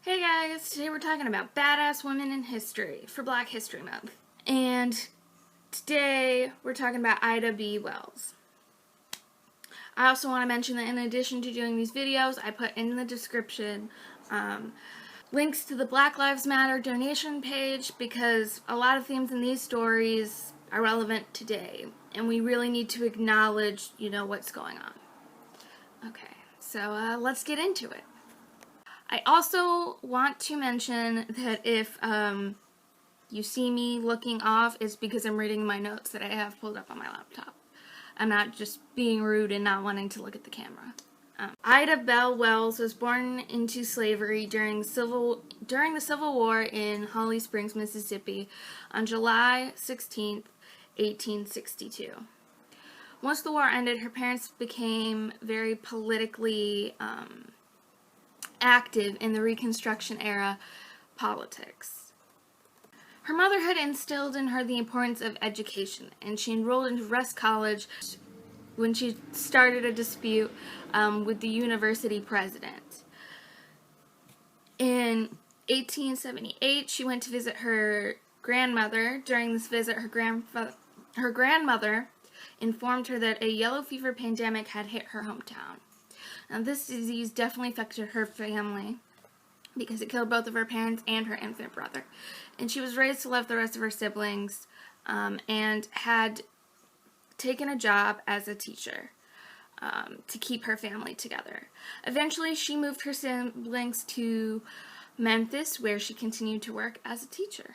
Hey guys, today we're talking about badass women in history for Black History Month. And today we're talking about Ida B. Wells. I also want to mention that in addition to doing these videos, I put in the description links to the Black Lives Matter donation page because a lot of themes in these stories are relevant today. And we really need to acknowledge, what's going on. Okay, so let's get into it. I also want to mention that if you see me looking off, it's because I'm reading my notes that I have pulled up on my laptop. I'm not just being rude and not wanting to look at the camera. Ida Bell Wells was born into slavery during the Civil War in Holly Springs, Mississippi on July 16th, 1862. Once the war ended, her parents became very politically active in the Reconstruction era politics. Her mother had instilled in her the importance of education, and she enrolled into Russ College when she started a dispute with the university president. In 1878, she went to visit her grandmother. During this visit, her grandmother informed her that a yellow fever pandemic had hit her hometown. Now, this disease definitely affected her family because it killed both of her parents and her infant brother. And she was raised to love the rest of her siblings and had taken a job as a teacher to keep her family together. Eventually, she moved her siblings to Memphis, where she continued to work as a teacher.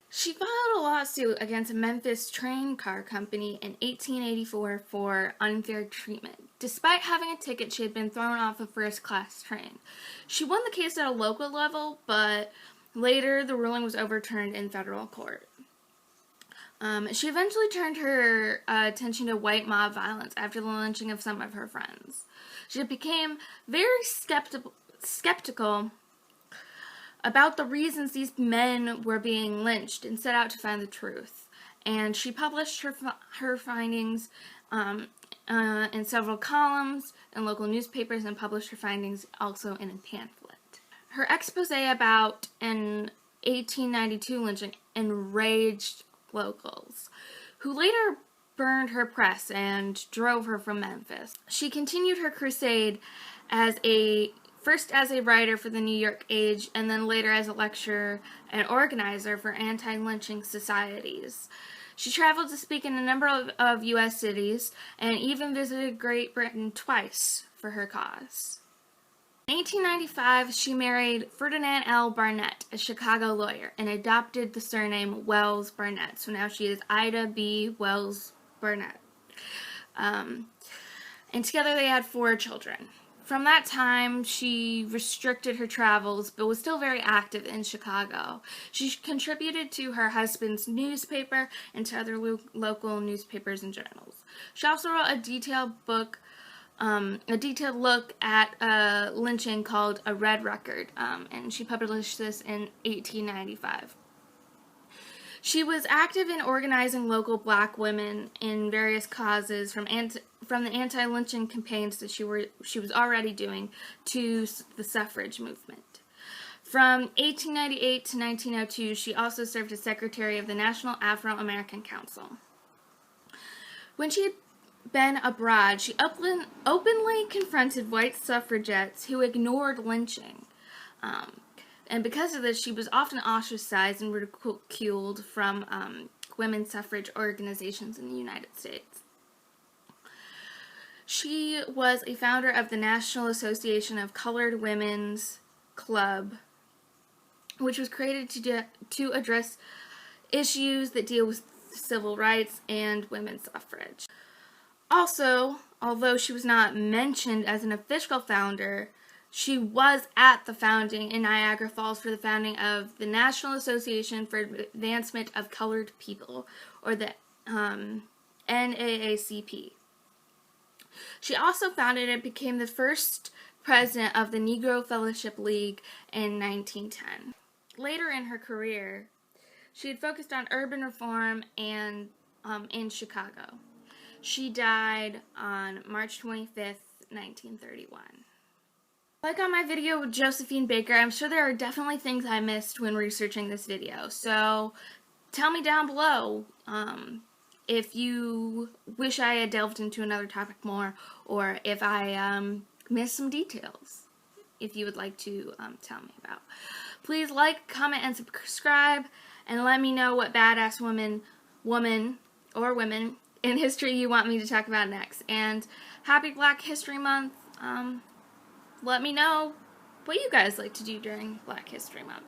She filed a lawsuit against a Memphis train car company in 1884 for unfair treatment. Despite having a ticket, she had been thrown off a first-class train. She won the case at a local level, but later the ruling was overturned in federal court. She eventually turned her attention to white mob violence after the lynching of some of her friends. She became very skeptical about the reasons these men were being lynched and set out to find the truth. And she published her findings in several columns in local newspapers and published her findings also in a pamphlet. Her expose about an 1892 lynching enraged locals, who later burned her press and drove her from Memphis. She continued her crusade first as a writer for the New York Age, and then later as a lecturer and organizer for anti-lynching societies. She traveled to speak in a number of U.S. cities, and even visited Great Britain twice for her cause. In 1895, she married Ferdinand L. Barnett, a Chicago lawyer, and adopted the surname Wells Barnett, so now she is Ida B. Wells Barnett. And together they had 4 children. From that time, she restricted her travels, but was still very active in Chicago. She contributed to her husband's newspaper and to other local newspapers and journals. She also wrote a detailed look at lynching called A Red Record, and she published this in 1895. She was active in organizing local black women in various causes, from the anti-lynching campaigns that she was already doing to the suffrage movement. From 1898 to 1902, she also served as secretary of the National Afro-American Council. When she had been abroad, she openly confronted white suffragettes who ignored lynching. And because of this, she was often ostracized and ridiculed from women's suffrage organizations in the United States. She was a founder of the National Association of Colored Women's Club, which was created to address issues that deal with civil rights and women's suffrage. Also, although she was not mentioned as an official founder, she was at the founding in Niagara Falls for the founding of the National Association for Advancement of Colored People, or the NAACP. She also founded and became the first president of the Negro Fellowship League in 1910. Later in her career, she had focused on urban reform and in Chicago. She died on March 25th, 1931. Like on my video with Josephine Baker, I'm sure there are definitely things I missed when researching this video. So tell me down below if you wish I had delved into another topic more, or if I missed some details, if you would like to tell me about. Please like, comment, and subscribe, and let me know what badass woman, or women in history you want me to talk about next. And happy Black History Month. Let me know what you guys like to do during Black History Month.